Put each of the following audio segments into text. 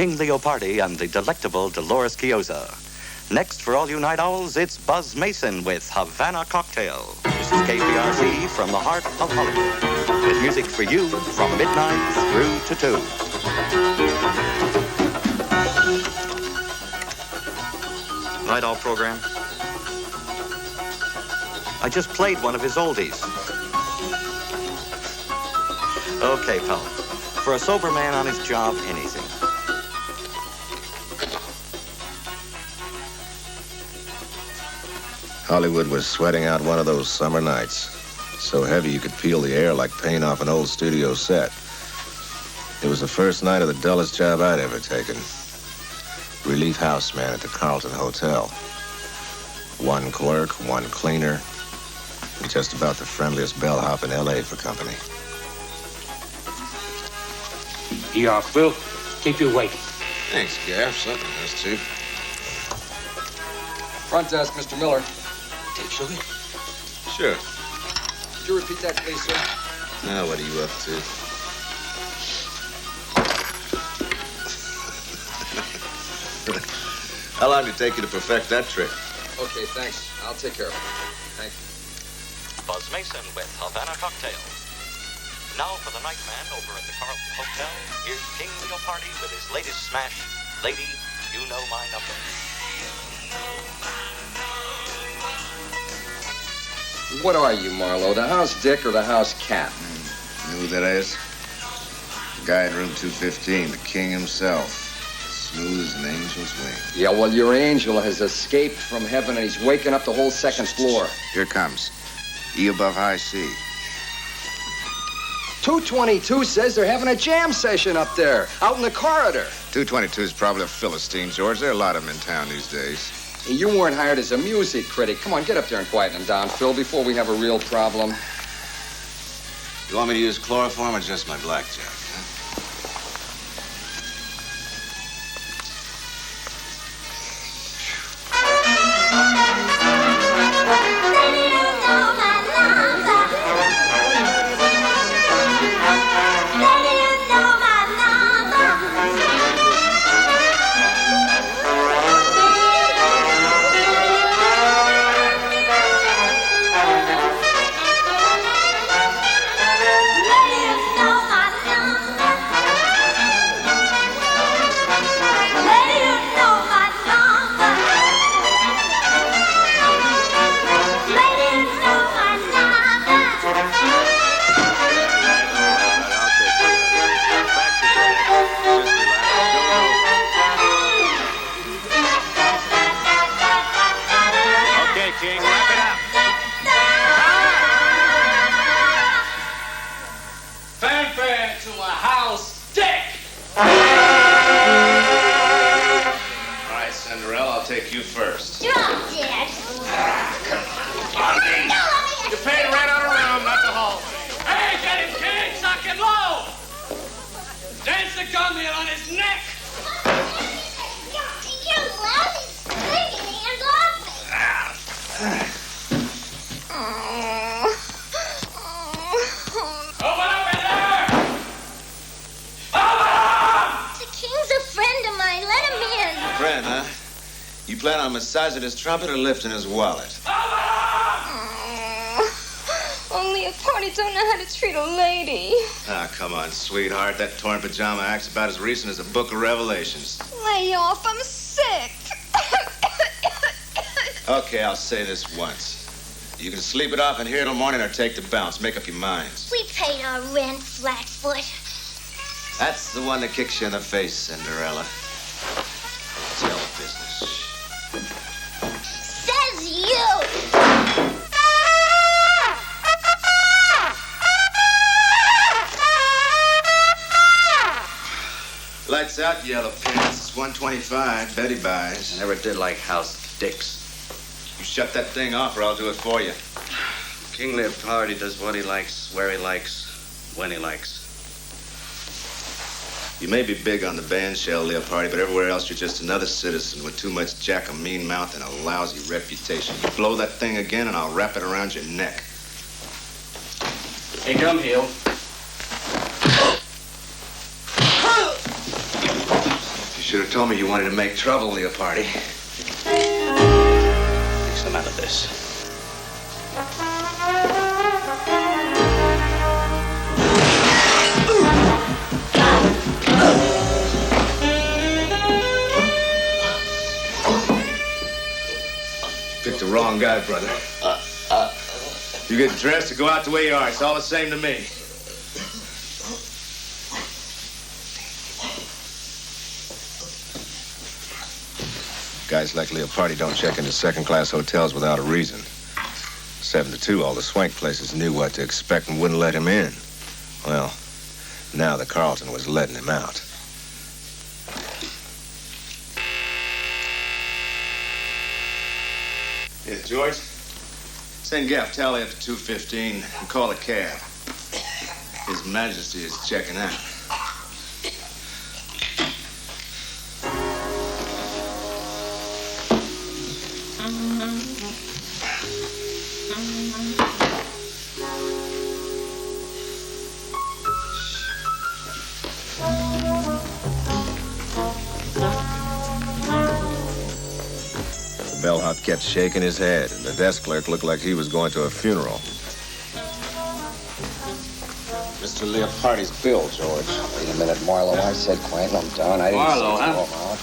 King Leopardi and the delectable Dolores Chiozza. Next, for all you night owls, it's Buzz Mason with Havana Cocktail. This is KPRZ from the heart of Hollywood, with music for you from midnight through to 2. Night Owl program. I just played one of his oldies. Okay, pal. For a sober man on his job, anything. Hollywood was sweating out one of those summer nights. So heavy you could peel the air like paint off an old studio set. It was the first night of the dullest job I'd ever taken. Relief houseman at the Carlton Hotel. One clerk, one cleaner, and just about the friendliest bellhop in L.A. for company. You off, Bill? Keep you awake. Thanks, Gaff. Something has to. Front desk, Mr. Miller. Take sugar? Sure. Could you repeat that, please, sir? Now, what are you up to? How long did it take you to perfect that trick? Okay, thanks. I'll take care of it. Thank you. Buzz Mason with Havana Cocktail. Now for the nightman over at the Carlton Hotel, here's King Leopardi with his latest smash, Lady, You Know My Number. What are you, Marlowe? The house dick or the house cat? You know who that is? The guy in room 215, the king himself. Smooth as an angel's wing. Yeah, well, your angel has escaped from heaven and he's waking up the whole second floor. Here it comes. E above high C. 222 says they're having a jam session up there, out in the corridor. 222 is probably a Philistine, George. There are a lot of them in town these days. You weren't hired as a music critic. Come on, get up there and quieten them down, Phil, before we have a real problem. You want me to use chloroform or just my blackjack, huh? Massaging his trumpet or lifting his wallet? Only a party don't know how to treat a lady. Ah, come on, sweetheart. That torn pajama act's about as recent as a book of Revelations. Lay off, I'm sick. Okay, I'll say this once. You can sleep it off in here till morning or take the bounce. Make up your minds. We paid our rent, Flatfoot. That's the one that kicks you in the face, Cinderella. It's your business. Says you! Lights out, yellow pants. It's 125. Betty buys. I never did like house dicks. You shut that thing off or I'll do it for you. King Leopardi does what he likes, where he likes, when he likes. You may be big on the band shell, Leopardi, but everywhere else you're just another citizen with too much jack, a mean mouth, and a lousy reputation. You blow that thing again and I'll wrap it around your neck. Hey, Gumhill. You should have told me you wanted to make trouble, Leopardi. Fix them out of this. Picked the wrong guy, brother. You get dressed or go out the way you are. It's all the same to me. Guys like Leopardi don't check into second-class hotels without a reason. 7 to 2, all the swank places knew what to expect and wouldn't let him in. Well, now the Carlton was letting him out. Yeah, George? Send Gaff Tally up to 215 and call a cab. His Majesty is checking out. The bellhop kept shaking his head, and the desk clerk looked like he was going to a funeral. Mr. Leopardi's bill, George. Wait a minute, Marlowe. I said Quentin, I'm done. I didn't Marlowe, say huh?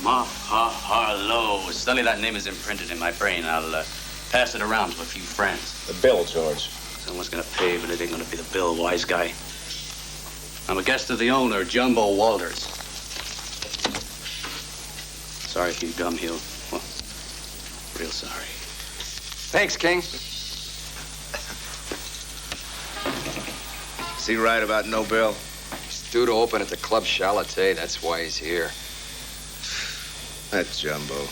Marlowe. Harlow. Suddenly that name is imprinted in my brain. I'll pass it around to a few friends. The bill, George. Someone's gonna pay, but it ain't gonna be the bill, wise guy. I'm a guest of the owner, Jumbo Walters. Sorry for you, Gumhill. Well, real sorry. Thanks, King. Is he right about no bill? He's due to open at the Club Charlotte. That's why he's here. That Jumbo.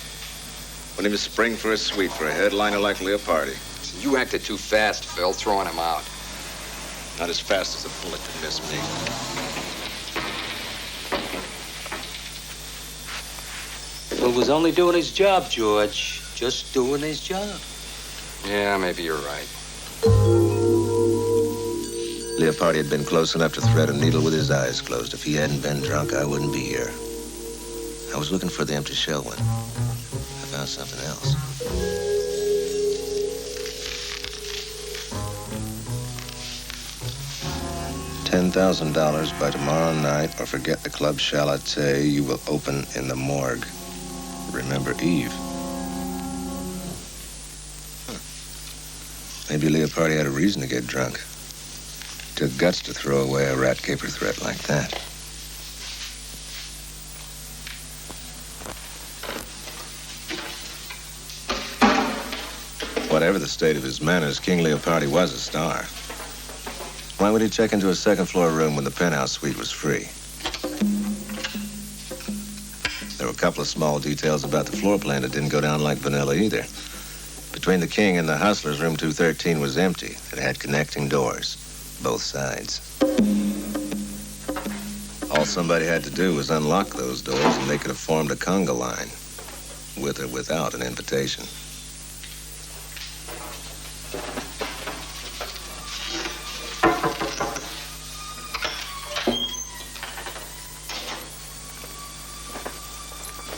Wouldn't even spring for a suite for a headliner like Leopardi. You acted too fast, Phil, throwing him out. Not as fast as a bullet to miss me. Phil was only doing his job, George. Just doing his job. Yeah, maybe you're right. Leopardi had been close enough to thread a needle with his eyes closed. If he hadn't been drunk, I wouldn't be here. I was looking for the empty shell one. I found something else. $10,000 by tomorrow night, or forget the Club Charlotte. You will open in the morgue. Remember Eve. Maybe Leopardi had a reason to get drunk. Took guts to throw away a rat caper threat like that. Whatever the state of his manners, King Leopardi was a star. Why would he check into a second-floor room when the penthouse suite was free? There were a couple of small details about the floor plan that didn't go down like vanilla either. Between the king and the hustlers, room 213 was empty. It had connecting doors, both sides. All somebody had to do was unlock those doors and they could have formed a conga line, with or without an invitation.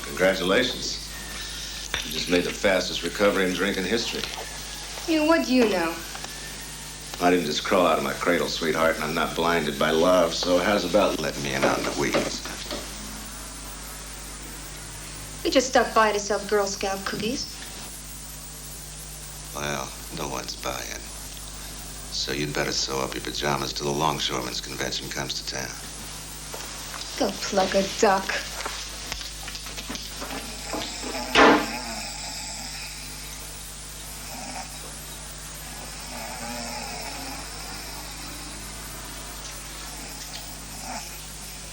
Congratulations. You just made the fastest recovery in drinking history. What do you know? I didn't just crawl out of my cradle, sweetheart, and I'm not blinded by love, so how's about letting me in out in the weeds? We just stopped by to sell Girl Scout cookies. Well, no one's buying. So you'd better sew up your pajamas till the Longshoremen's convention comes to town. Go pluck a duck.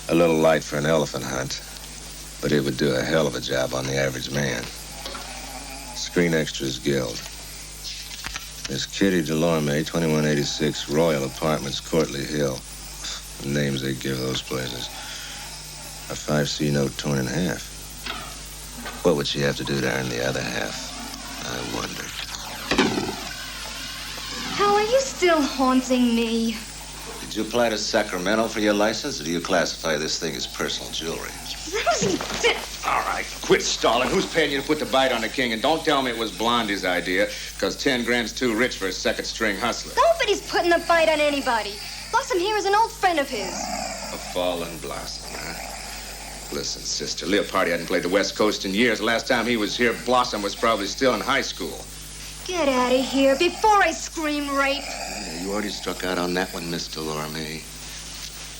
A little light for an elephant hunt, but it would do a hell of a job on the average man. Screen Extras Guild. Miss Kitty Delorme, 2186 Royal Apartments, Courtly Hill. The names they give those places. A 5C note torn in half. What would she have to do to earn the other half? I wonder. How are you still haunting me? Did you apply to Sacramento for your license, or do you classify this thing as personal jewelry? Rosie, All right, quit stalling. Who's paying you to put the bite on the king? And don't tell me it was Blondie's idea, because 10 grand's too rich for a second-string hustler. nobody's putting the bite on anybody. Blossom here is an old friend of his. A fallen blossom, huh? Listen, sister, Leopardi hadn't played the West Coast in years. Last time he was here, Blossom was probably still in high school. Get out of here before I scream rape. Yeah, you already struck out on that one, Miss Delorme.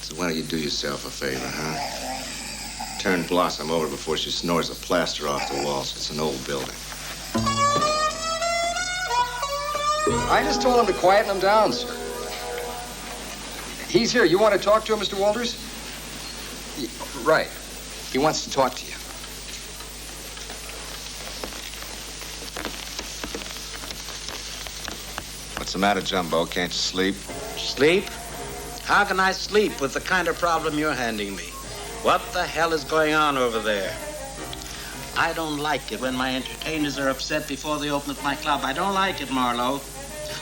So why don't you do yourself a favor, huh? Turn Blossom over before she snores a plaster off the walls. It's an old building. I just told him to quieten him down, sir. He's here. You want to talk to him, Mr. Walters? Right. He wants to talk to you. What's the matter, Jumbo? Can't you sleep? Sleep? How can I sleep with the kind of problem you're handing me? What the hell is going on over there? I don't like it when my entertainers are upset before they open up my club. I don't like it, Marlowe.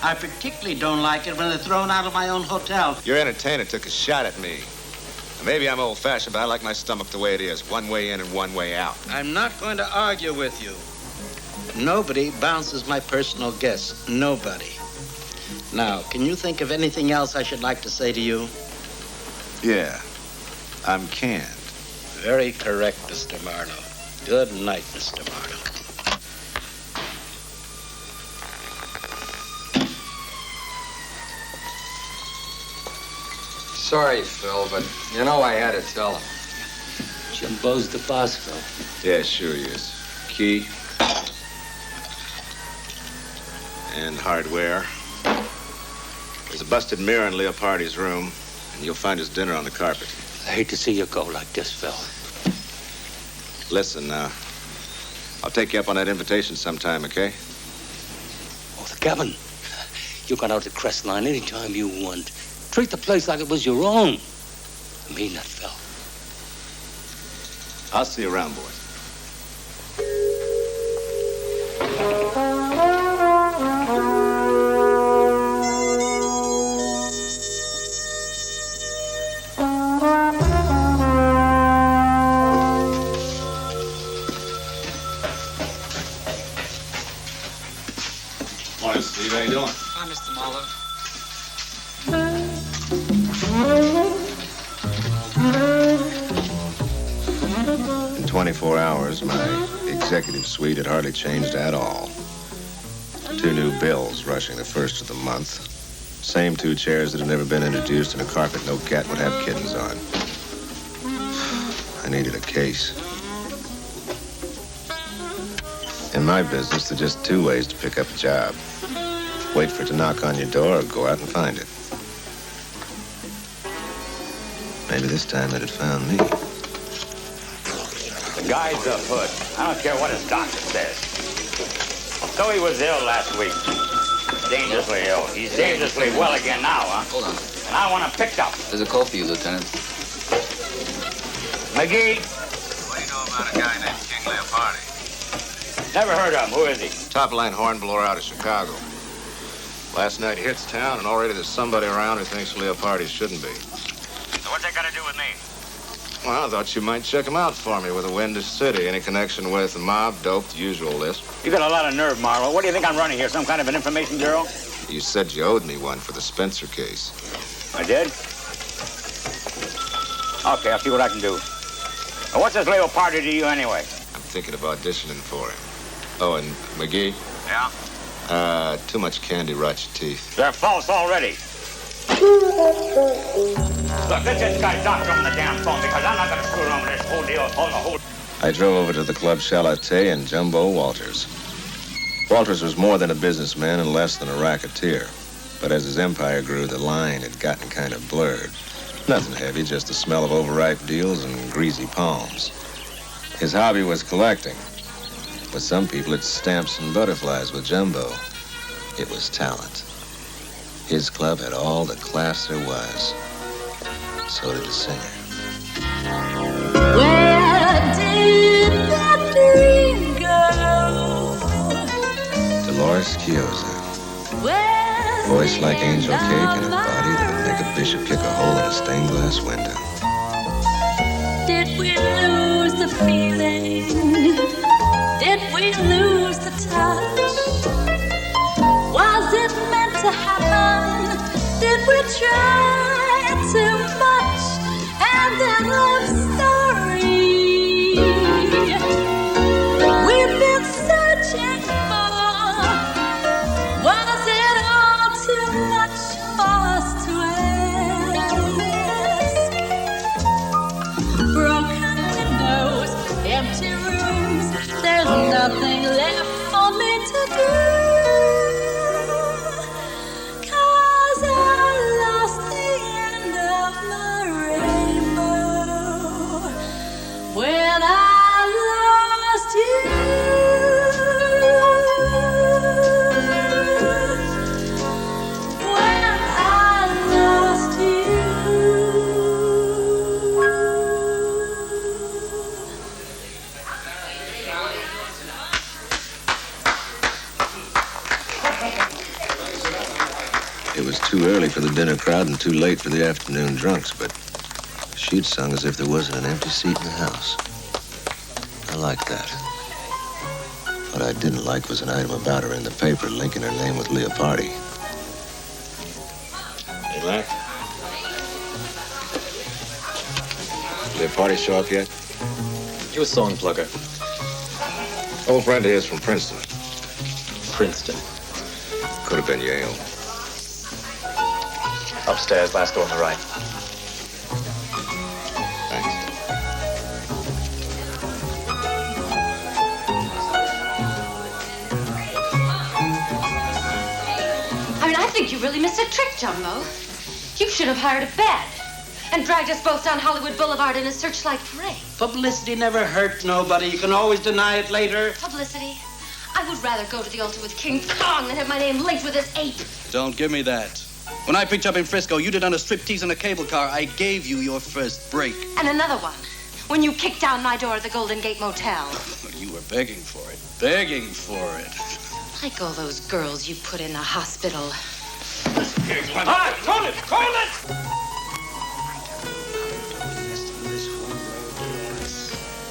I particularly don't like it when they're thrown out of my own hotel. Your entertainer took a shot at me. Maybe I'm old-fashioned, but I like my stomach the way it is. One way in and one way out. I'm not going to argue with you. Nobody bounces my personal guests. Nobody. Now, can you think of anything else I should like to say to you? Yeah, I'm canned. Very correct, Mr. Marlowe. Good night, Mr. Marlowe. Sorry, Phil, but you know I had to tell him. Jumbo's the boss, Phil. Yeah, sure he is. Key. And hardware. There's a busted mirror in Leopardi's room, and you'll find his dinner on the carpet. I hate to see you go like this, Phil. Listen, I'll take you up on that invitation sometime, okay? Oh, the cabin. You got out the crest line anytime you want. Treat the place like it was your own. I mean that, Phil. I'll see you around, boys. Morning, Steve. How you doing? Hi, Mr. Marlowe. In 24 hours, my executive suite had hardly changed at all. 2 new bills rushing the first of the month. Same 2 chairs that had never been introduced and a carpet no cat would have kittens on. I needed a case. In my business, there are just 2 ways to pick up a job. Wait for it to knock on your door or go out and find it. Maybe this time it had found me. The guy's afoot. I don't care what his doctor says. So he was ill last week. Dangerously ill. He's dangerously well again now, huh? Hold on. And I want him picked up. There's a call for you, Lieutenant. McGee? What do you know about a guy named King Leopardi? Never heard of him. Who is he? Top-line hornblower out of Chicago. Last night hits town, and already there's somebody around who thinks Leopardi shouldn't be. So what's that got to do with me? Well, I thought you might check him out for me with a Windy City. Any connection with the mob, dope, the usual list. You got a lot of nerve, Marlowe. What do you think I'm running here? Some kind of an information bureau? You said you owed me one for the Spencer case. I did? Okay, I'll see what I can do. Now, what's this Leopardi to you anyway? I'm thinking of auditioning for him. Oh, and McGee? Yeah? Too much candy rots your teeth. They're false already. Look, let's just guy doctor on the damn phone because I'm not going to screw around with this whole deal. I drove over to the Club Charlotte and Jumbo Walters. Walters was more than a businessman and less than a racketeer. But as his empire grew, the line had gotten kind of blurred. Nothing heavy, just the smell of overripe deals and greasy palms. His hobby was collecting. With some people, it's stamps and butterflies. With Jumbo, it was talent. His club had all the class there was. So did the singer. Where did that dream go? Dolores Chiozza. Voice like angel cake and a body that would make a bishop kick a hole in a stained glass window. Did we lose the feeling? Did we lose the touch? Was it meant to happen? Did we try too much? And that love story we've been searching for, was it all too much for us to ask? Broken windows, empty rooms, there's nothing left for me to do. 'Cause I lost the end of my rainbow when I lost you. When I lost you. It was too early for the dinner crowd and too late for the afternoon drunks, but she'd sung as if there wasn't an empty seat in the house. I liked that. What I didn't like was an item about her in the paper linking her name with Leopardi. Hey, Lack. Leopardi show up yet? You a song plugger. Old friend of his from Princeton. Princeton. Could have been Yale. Upstairs, last door on the right. Thanks. I mean, I think you really missed a trick, Jumbo. You should have hired a bed and dragged us both down Hollywood Boulevard in a searchlight parade. Publicity never hurt nobody. You can always deny it later. Publicity? I would rather go to the altar with King Kong than have my name linked with this ape. Don't give me that. When I picked you up in Frisco, you did on a striptease in a cable car. I gave you your first break. And another one, when you kicked down my door at the Golden Gate Motel. You were begging for it. Begging for it. Like all those girls you put in the hospital. All right, hold it! Hold it!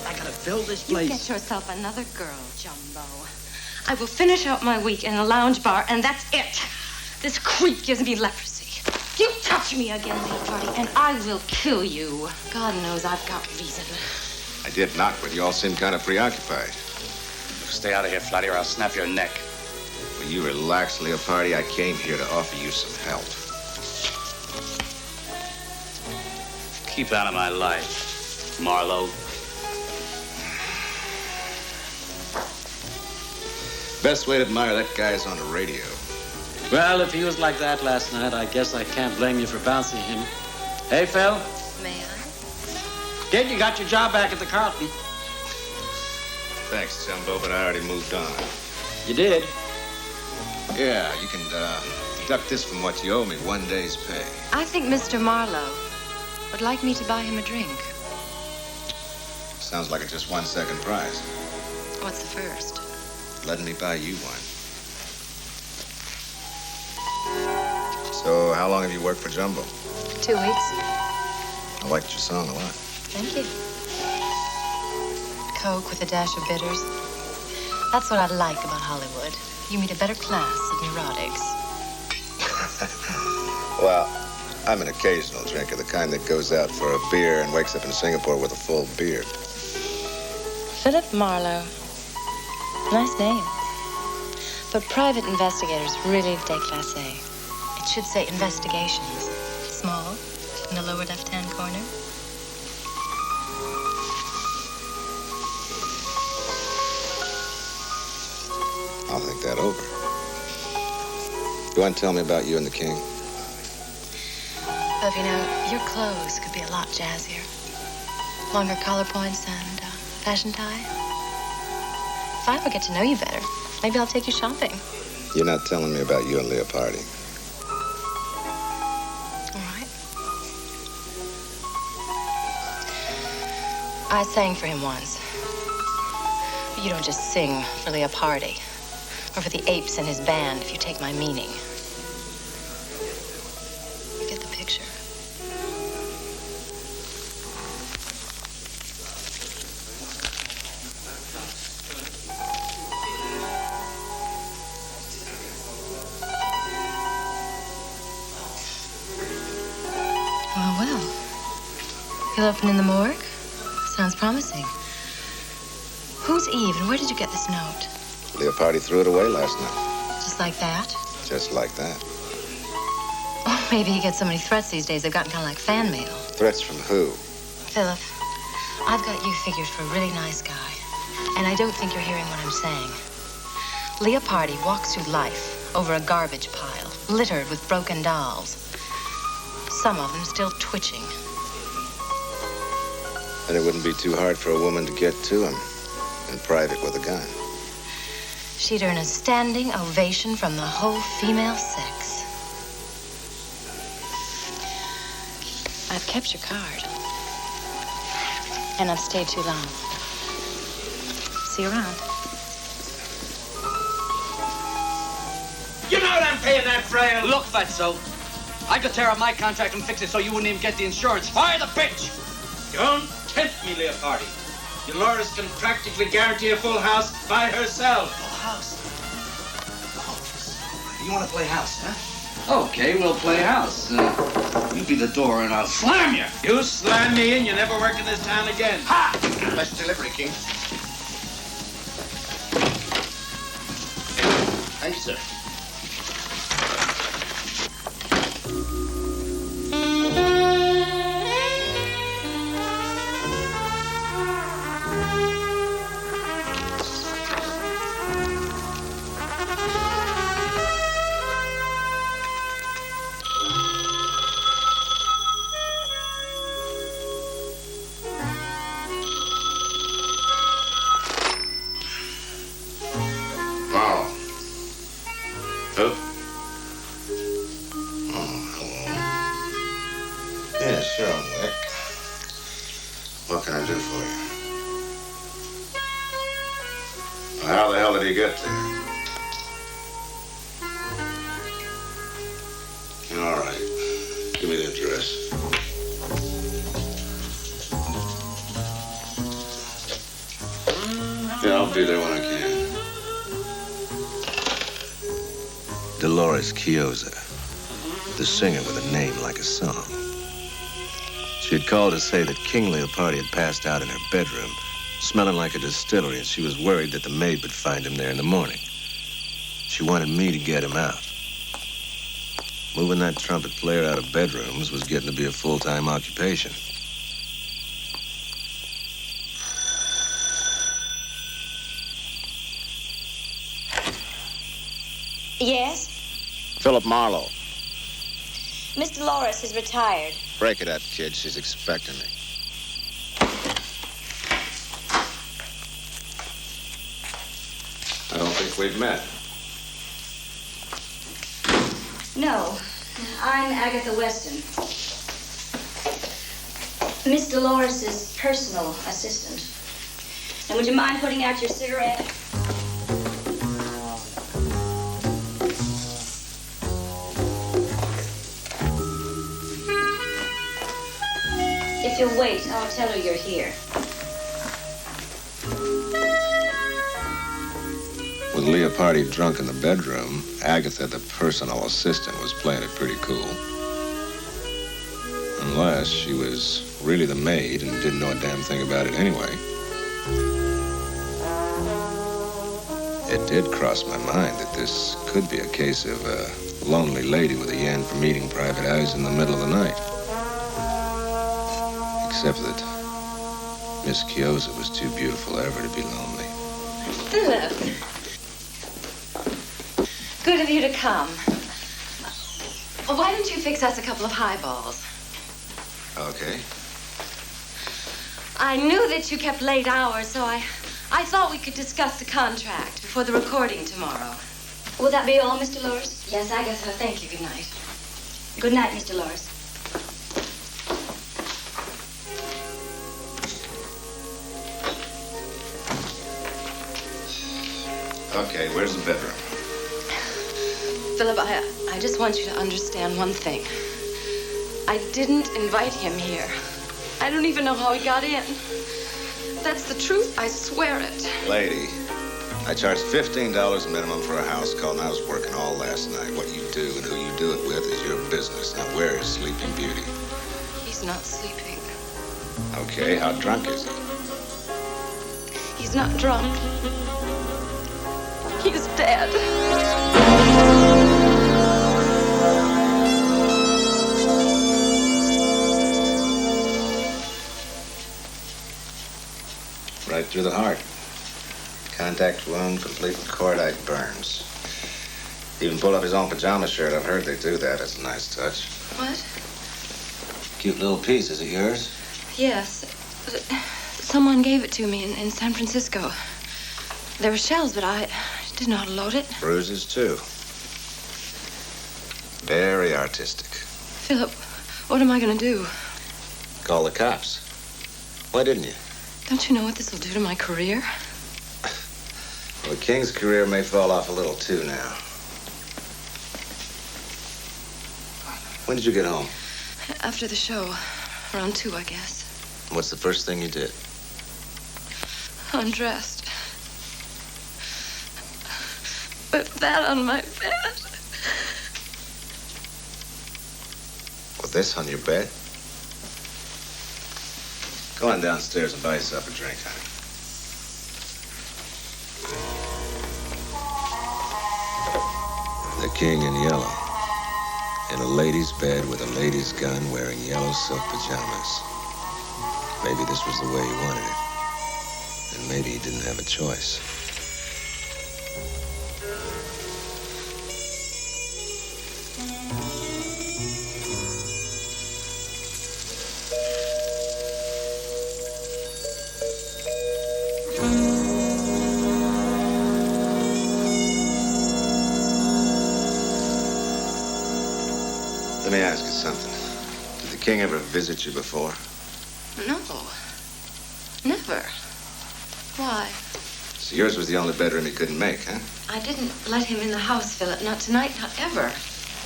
I gotta fill this You place. get yourself another girl, Jumbo. I will finish out my week in a lounge bar, and that's it. This creep gives me leprosy. You touch me again, Leopardi, and I will kill you. God knows I've got reason. I did knock, but you all seemed kind of preoccupied. Stay out of here, Flatty, or I'll snap your neck. Will you relax, Leopardi? I came here to offer you some help. Keep out of my life, Marlowe. Best way to admire that guy is on the radio. Well, if he was like that last night, I guess I can't blame you for bouncing him. Hey, Phil? May I? Kid, you got your job back at the Carlton. Thanks, Jumbo, but I already moved on. You did? Yeah, you can deduct this from what you owe me, 1 day's pay. I think Mr. Marlowe would like me to buy him a drink. Sounds like a just 1 second prize. What's the first? Letting me buy you one. So, how long have you worked for Jumbo? 2 weeks. I liked your song a lot. Thank you. Coke with a dash of bitters. That's what I like about Hollywood. You meet a better class of neurotics. Well, I'm an occasional drinker, the kind that goes out for a beer and wakes up in Singapore with a full beard. Philip Marlowe. Nice name. But private investigators really déclassé. It should say investigations. small in the lower left-hand corner. I'll think that over. You want to tell me about you and the king? Well, you know, your clothes could be a lot jazzier. Longer collar points and fashion tie. If I ever get to know you better, maybe I'll take you shopping. You're not telling me about you and Leopardi. All right. I sang for him once. But you don't just sing for Leopardi or for the apes in his band, if you take my meaning. You get the picture. Well. You'll open in the morgue? Sounds promising. Who's Eve, and where did you get this note? Leopardi threw it away last night. Just like that? Just like that. Oh, maybe he gets so many threats these days, they've gotten kind of like fan mail. Threats from who? Philip, I've got you figured for a really nice guy, and I don't think you're hearing what I'm saying. Leopardi walks through life over a garbage pile, littered with broken dolls. Some of them still twitching. And it wouldn't be too hard for a woman to get to him in private with a gun. She'd earn a standing ovation from the whole female sex. I've kept your card. And I've stayed too long. See you around. You know what I'm paying that frail? Look, Fatso, I could tear up my contract and fix it so you wouldn't even get the insurance. Fire the bitch! Don't tempt me, Leopardi. Dolores can practically guarantee a full house by herself. Full house? Oh, you want to play house, huh? Okay, we'll play house. You be the door and I'll slam you. You slam me and you never work in this town again. Ha! Best delivery, King. Thank you, sir. Marlowe. Who? Oh, hello. Yeah, sure, I'm Wick. What can I do for you? Well, how the hell did he get there? All right. Give me the address. Yeah, I'll be there when I can. Dolores Chiozza, the singer with a name like a song. She had called to say that King Leopardi had passed out in her bedroom, smelling like a distillery, and she was worried that the maid would find him there in the morning. She wanted me to get him out. Moving that trumpet player out of bedrooms was getting to be a full-time occupation. Yes? Philip Marlowe. Miss Dolores is retired. Break it up, kid. She's expecting me. I don't think we've met. No, I'm Agatha Weston. Miss Dolores' personal assistant. And would you mind putting out your cigarette? If you'll wait, I'll tell her you're here. With Leopardi drunk in the bedroom, Agatha, the personal assistant, was playing it pretty cool. Unless she was really the maid and didn't know a damn thing about it anyway. It did cross my mind that this could be a case of A lonely lady with a yen for meeting private eyes in the middle of the night. Except that Miss Chiozza was too beautiful ever to be lonely. Philip. Good of you to come. Well, why don't you fix us a couple of highballs? Okay. I knew that you kept late hours, so I thought we could discuss the contract before the recording tomorrow. Will that be all, Mr. Loris? Yes, I guess so. Thank you. Good night. Good night, Mr. Loris. Okay, where's the bedroom? Philip, I just want you to understand one thing. I didn't invite him here. I don't even know how he got in. That's the truth. I swear it. Lady, I charged $15 minimum for a house call, and I was working all last night. What you do and who you do it with is your business. Now, where is Sleeping Beauty? He's not sleeping. Okay, how drunk is he? He's not drunk. He's dead. Right through the heart. Contact wound, complete with cordite burns. Even pulled up his own pajama shirt. I've heard they do that. It's a nice touch. What? Cute little piece. Is it yours? Yes. Someone gave it to me in San Francisco. There were shells, but I didn't know how to load it. Bruises, too. Very artistic. Philip, what am I going to do? Call the cops. Why didn't you? Don't you know what this will do to my career? Well, the King's career may fall off a little, too, now. When did you get home? After the show. Around 2, I guess. What's the first thing you did? Undressed. Put that on my bed. With this on your bed? Go on downstairs and buy yourself a drink, honey. The King in yellow. In a lady's bed with a lady's gun, wearing yellow silk pajamas. Maybe this was the way he wanted it. And maybe he didn't have a choice. Let me ask you something. Did the King ever visit you before? No. Never. Why? So yours was the only bedroom he couldn't make, huh? I didn't let him in the house, Philip. Not tonight, not ever.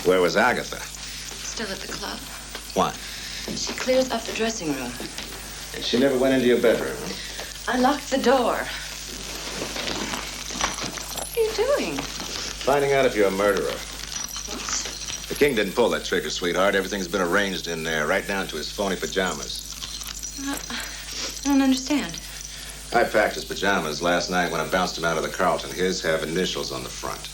Where was Agatha? Still at the club. Why? She clears up the dressing room. And she never went into your bedroom, huh? I locked the door. What are you doing? Finding out if you're a murderer. The King didn't pull that trigger, sweetheart. Everything's been arranged in there, right down to his phony pajamas. I don't understand. I packed his pajamas last night when I bounced him out of the Carlton. His have initials on the front.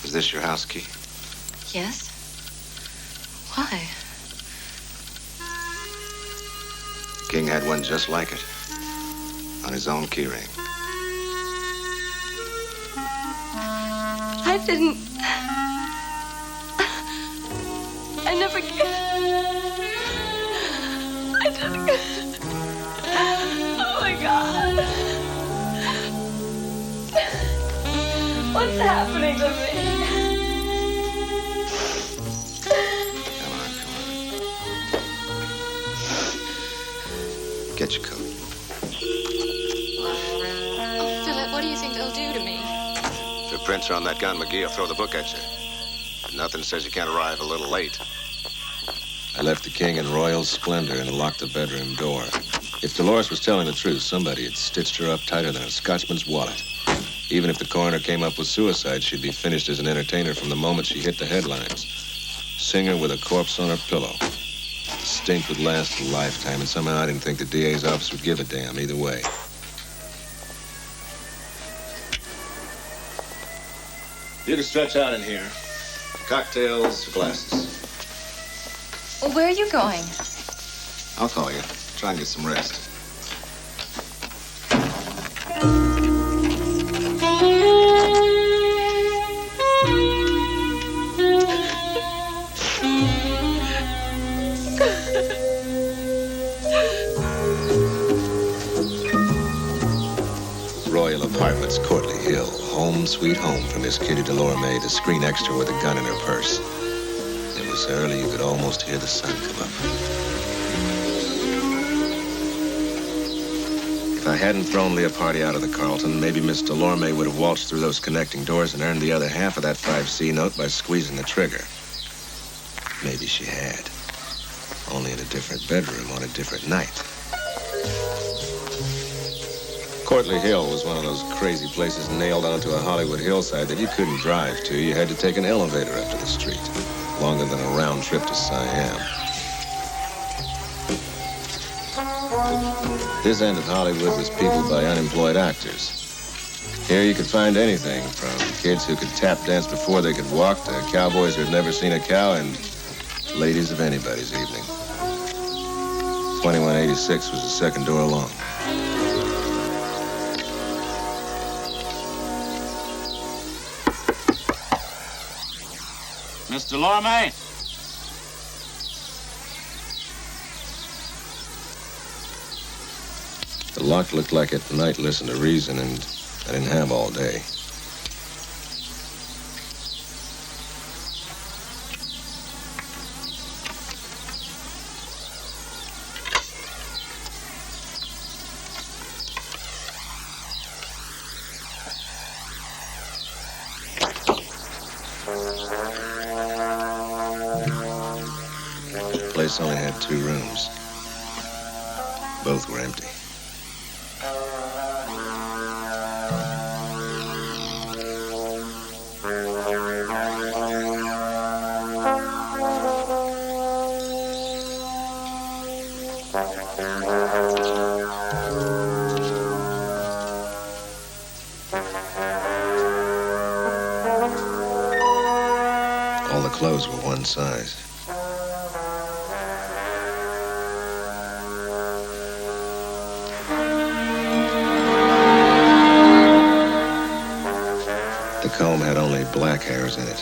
Is this your house key? Yes? Why? The King had one just like it. On his own keyring. I didn't. I never gave. I didn't. Oh my God. What's happening to me? Come on. Get your coat. Philip, what do you think they'll do to me? If your prints are on that gun, McGee will throw the book at you. But nothing says you can't arrive a little late. I left the King in royal splendor and locked the bedroom door. If Dolores was telling the truth, somebody had stitched her up tighter than a Scotchman's wallet. Even if the coroner came up with suicide, she'd be finished as an entertainer from the moment she hit the headlines. Singer with a corpse on her pillow. The stink would last a lifetime, and somehow I didn't think the DA's office would give a damn either way. You can stretch out in here. Cocktails, glasses. Well, where are you going? I'll call you. Try and get some rest. Royal Apartments, Courtly Hill. Home sweet home for Miss Kitty Delorme, the screen extra with a gun in her purse. It was early, you could almost hear the sun come up. If I hadn't thrown Leopardi out of the Carlton, maybe Miss Delorme would have waltzed through those connecting doors and earned the other half of that 5C note by squeezing the trigger. Maybe she had. Only in a different bedroom on a different night. Courtly Hill was one of those crazy places nailed onto a Hollywood hillside that you couldn't drive to. You had to take an elevator up to the street. Longer than a round trip to Siam. This end of Hollywood was peopled by unemployed actors. Here you could find anything from kids who could tap dance before they could walk to cowboys who had never seen a cow and ladies of anybody's evening. 2186 was the second door along. Mr. Delorme? The lock looked like it might listen to reason, and I didn't have all day. The place only had 2 rooms. Both were empty. All the clothes were one size. The comb had only black hairs in it.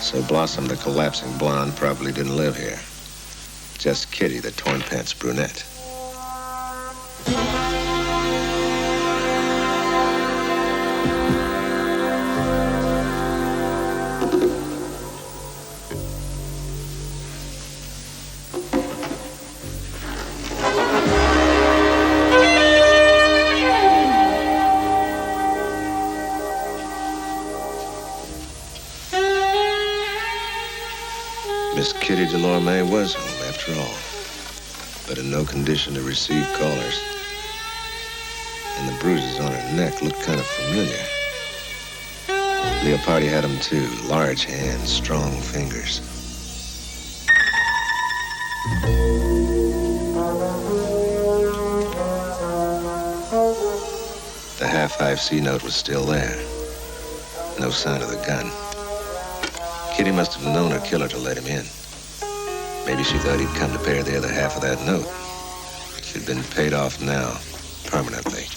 So Blossom, the collapsing blonde, probably didn't live here. Just Kitty, the torn pants brunette. Miss Kitty Delorme was home, after all, but in no condition to receive callers. And the bruises on her neck looked kind of familiar. Leopardi had them too, large hands, strong fingers. The half 5C note was still there. No sign of the gun. Kitty must have known her killer to let him in. Maybe she thought he'd come to pay her the other half of that note. She'd been paid off now, permanently.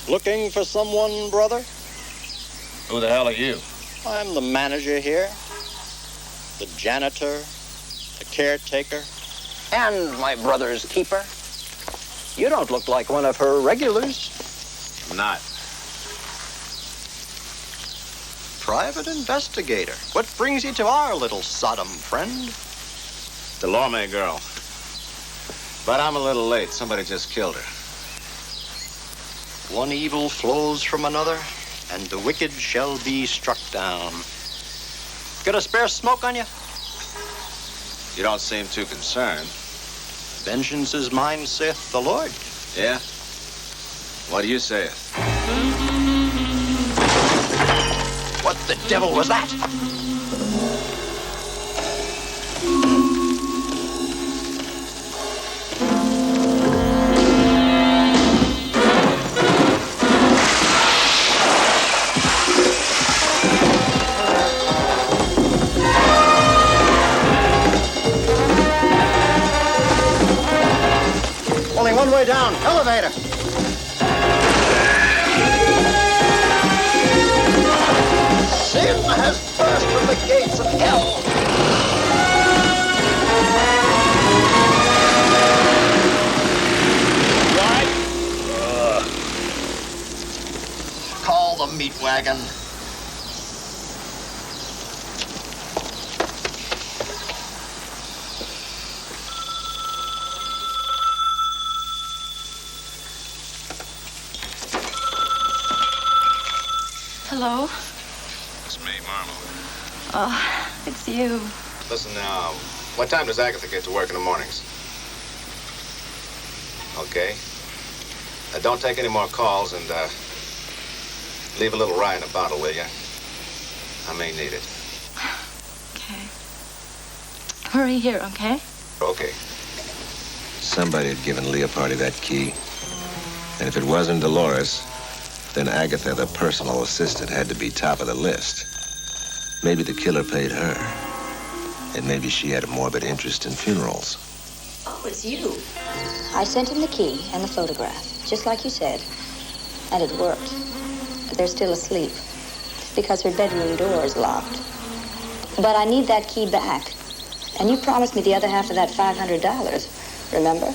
Looking for someone, brother? Who the hell are you? I'm the manager here, the janitor, the caretaker, and my brother's keeper. You don't look like one of her regulars. I'm not. Private investigator. What brings you to our little Sodom, friend? Delorme girl. But I'm a little late. Somebody just killed her. One evil flows from another, and the wicked shall be struck down. Got a spare smoke on you? You don't seem too concerned. Vengeance is mine, saith the Lord. Yeah? What do you say? What the devil was that? Only one way down. Elevator. Sin has burst from the gates of hell. Call the meat wagon. Hello? It's me, Marlowe. Oh, it's you. Listen now, what time does Agatha get to work in the mornings? Okay. Don't take any more calls and, leave a little rye in a bottle, will you? I may need it. Okay. Hurry here, okay? Okay. Somebody had given Leopardi that key. And if it wasn't Dolores, then Agatha, the personal assistant, had to be top of the list. Maybe the killer paid her. And maybe she had a morbid interest in funerals. Oh, it's you. I sent him the key and the photograph, just like you said. And it worked. But they're still asleep because her bedroom door is locked. But I need that key back. And you promised me the other half of that $500, remember?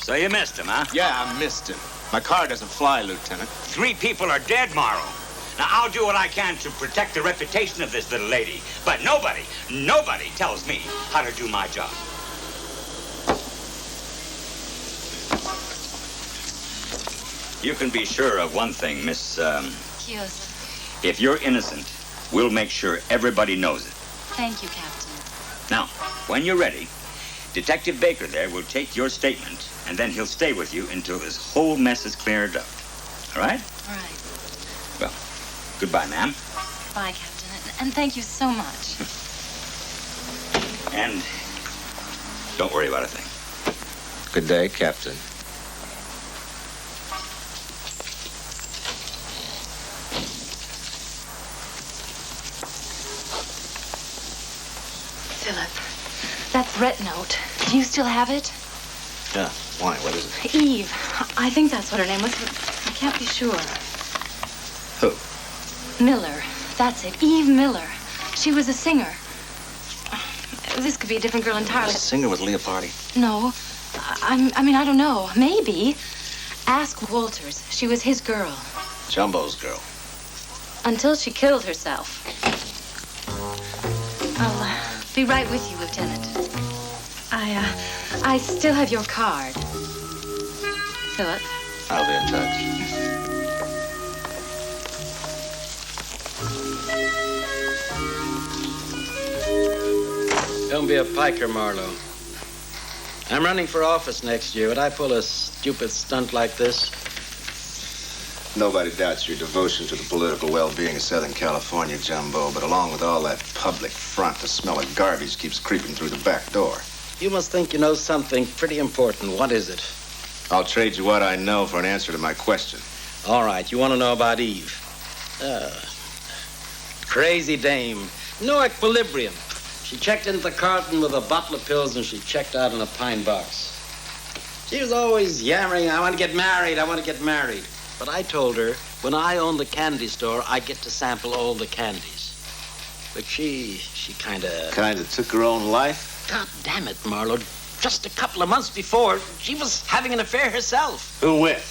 So you missed him, huh? Yeah, I missed him. My car doesn't fly, Lieutenant. 3 people are dead, Marlowe. Now, I'll do what I can to protect the reputation of this little lady. But nobody tells me how to do my job. You can be sure of one thing, Miss, Chiosa. If you're innocent, we'll make sure everybody knows it. Thank you, Captain. Now, when you're ready, Detective Baker there will take your statement, and then he'll stay with you until this whole mess is cleared up. All right? All right. Well, goodbye, ma'am. Bye, Captain. And thank you so much. And don't worry about a thing. Good day, Captain. Philip, that threat note. Do you still have it? Yeah. Why? What is it? Eve. I think that's what her name was, but I can't be sure. Who? Miller. That's it. Eve Miller. She was a singer. This could be a different girl entirely. The singer was Leopardi. No. I mean, I don't know. Maybe. Ask Walters. She was his girl. Jumbo's girl. Until she killed herself. I'll be right with you, Lieutenant. I still have your card. Philip. I'll be in touch. Don't be a piker, Marlowe. I'm running for office next year. Would I pull a stupid stunt like this? Nobody doubts your devotion to the political well-being of Southern California, Jumbo, but along with all that public front, the smell of garbage keeps creeping through the back door. You must think you know something pretty important. What is it? I'll trade you what I know for an answer to my question. All right, you want to know about Eve. Crazy dame. No equilibrium. She checked into the Carlton with a bottle of pills, and she checked out in a pine box. She was always yammering, I want to get married, I want to get married. But I told her, when I own the candy store, I get to sample all the candies. But she kind of took her own life? God damn it, Marlowe. Just a couple of months before, she was having an affair herself. Who with?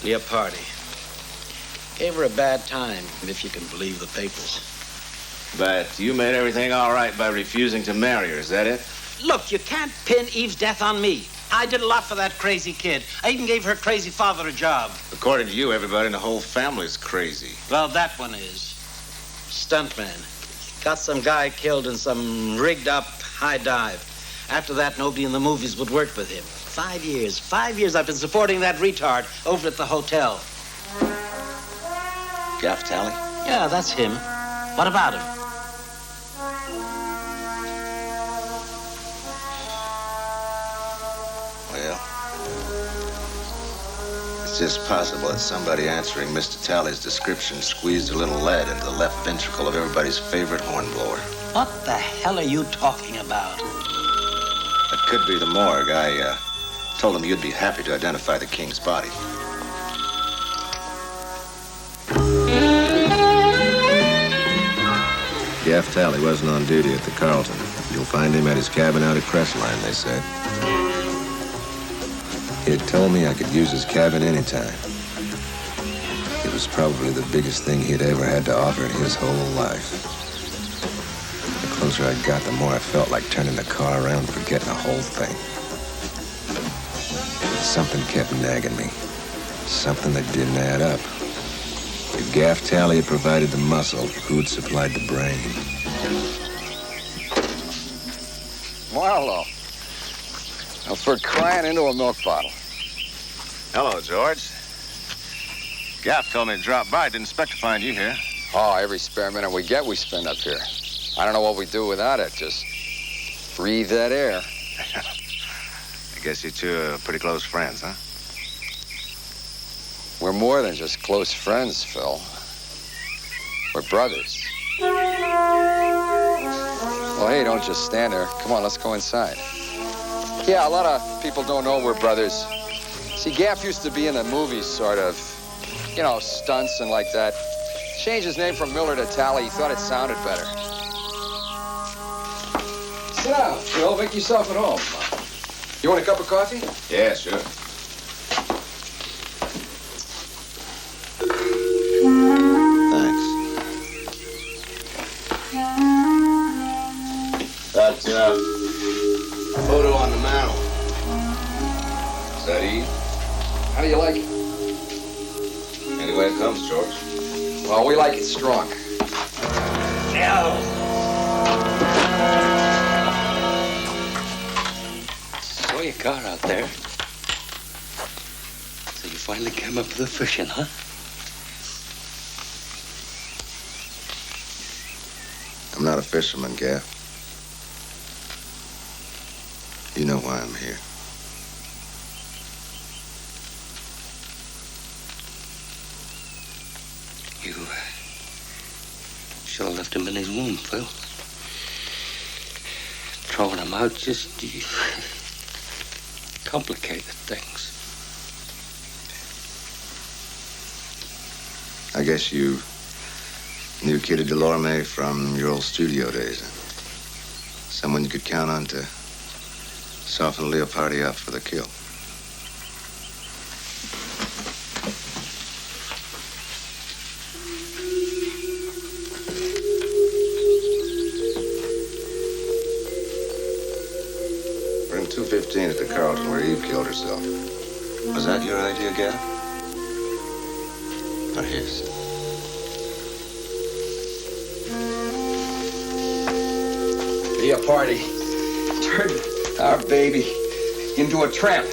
Leopardi. Gave her a bad time, if you can believe the papers. But you made everything all right by refusing to marry her, is that it? Look, you can't pin Eve's death on me. I did a lot for that crazy kid. I even gave her crazy father a job. According to you, everybody in the whole family's crazy. Well, that one is. Stuntman. Got some guy killed in some rigged-up high dive. After that, nobody in the movies would work with him. 5 years. 5 years I've been supporting that retard over at the hotel. Gaff Tally? Yeah, that's him. What about him? Well, it's just possible that somebody answering Mr. Talley's description squeezed a little lead into the left ventricle of everybody's favorite hornblower. What the hell are you talking about? It could be the morgue. I told them you'd be happy to identify the king's body. Gaff Tally wasn't on duty at the Carlton. You'll find him at his cabin out at Crestline, they said. He had told me I could use his cabin anytime. It was probably the biggest thing he'd ever had to offer in his whole life. The closer I got, the more I felt like turning the car around and forgetting the whole thing. But something kept nagging me. Something that didn't add up. If Gaff Tally had provided the muscle, who had supplied the brain? Marlowe. Now, for crying into a milk bottle. Hello, George. Gaff told me to drop by. Didn't expect to find you here. Oh, every spare minute we get, we spend up here. I don't know what we do without it. Just breathe that air. I guess you two are pretty close friends, huh? We're more than just close friends, Phil. We're brothers. Well, hey, don't just stand there. Come on, let's go inside. Yeah, a lot of people don't know we're brothers. See, Gaff used to be in the movies, sort of. You know, stunts and like that. Changed his name from Miller to Tally. He thought it sounded better. Sit down, Phil. Make yourself at home. You want a cup of coffee? Yeah, sure. That photo on the mantel. Is that Eve? How do you like it? Any way it comes, George. Well, we like it strong. Saw your car out there. So you finally came up with the fishing, huh? I'm not a fisherman, Gaff. You know why I'm here. You should have left him in his womb, Phil. Throwing him out just complicated things. I guess you knew Kitty Delorme from your old studio days. Someone you could count on to soften Leopardi up for the kill. Room 215 at the Carlton where Eve killed herself. Was that your idea, Gaff? Or his? Leopardi turned our baby into a tramp.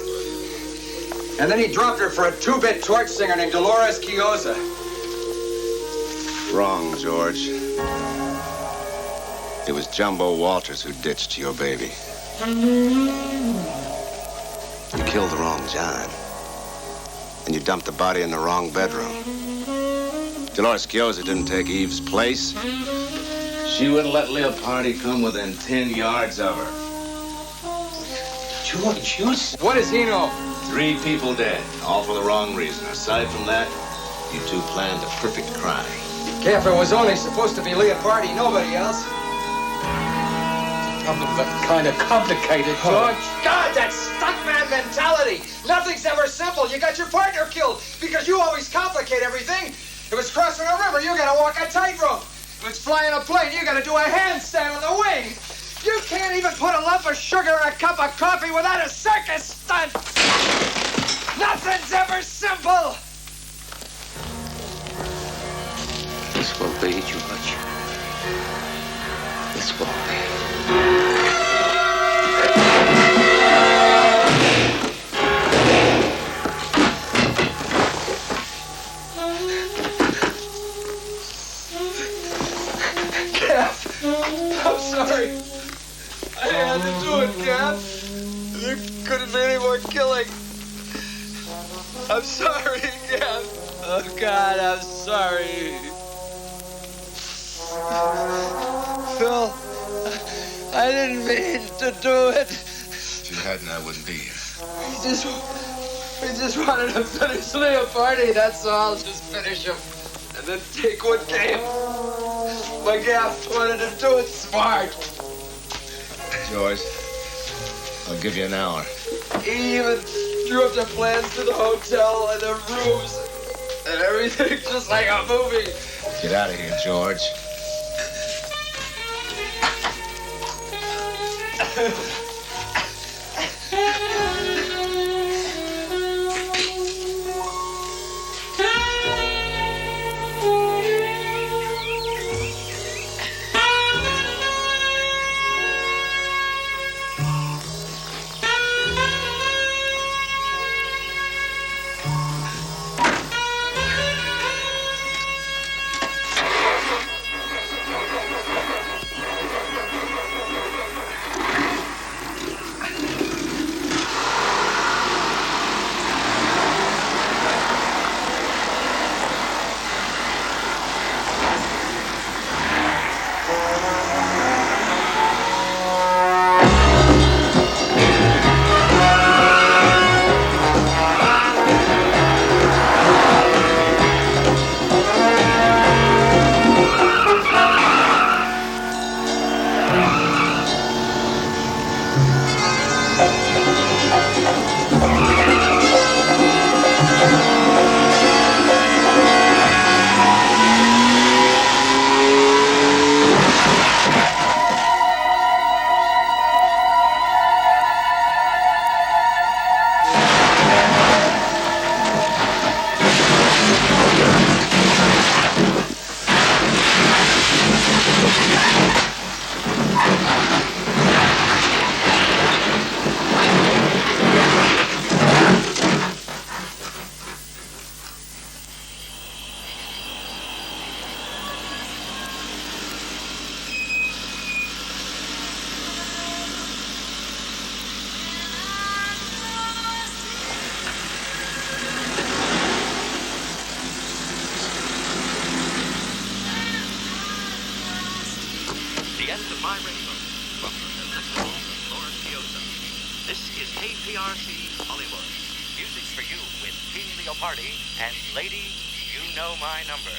And then he dropped her for a two-bit torch singer named Dolores Chiosa. Wrong, George. It was Jumbo Walters who ditched your baby. You killed the wrong John. And you dumped the body in the wrong bedroom. Dolores Chiosa didn't take Eve's place. She wouldn't let Leopardi come within 10 yards of her. George, what does he know? 3 people dead, all for the wrong reason. Aside from that, you two planned a perfect crime. If it was only supposed to be Leopardi, nobody else. The problem got kind of complicated, George. God, that's stuntman mentality. Nothing's ever simple. You got your partner killed because you always complicate everything. If it's crossing a river, you gotta walk a tightrope. If it's flying a plane, you gotta do a handstand on the wing. You can't even put a lump of sugar in a cup of coffee without a circus stunt. Nothing's ever simple. This will be, George. This will be. Cap, I'm sorry. I had to do it, Cap. There couldn't be any more killing. I'm sorry, Cap. Oh, God, I'm sorry. Phil, I didn't mean to do it. If you hadn't, I wouldn't be here. We just wanted to finish Leopardi, that's all. Just finish him. And then take what came. My Gaff wanted to do it smart. George, I'll give you an hour. He even drew up the plans to the hotel and the rooms and everything, just like a movie. Get out of here, George. The end of my rainbow. From the delectable Dolores Chiozza. This is KPRC Hollywood. Music for you with King Leopardi and Lady, You Know My Number.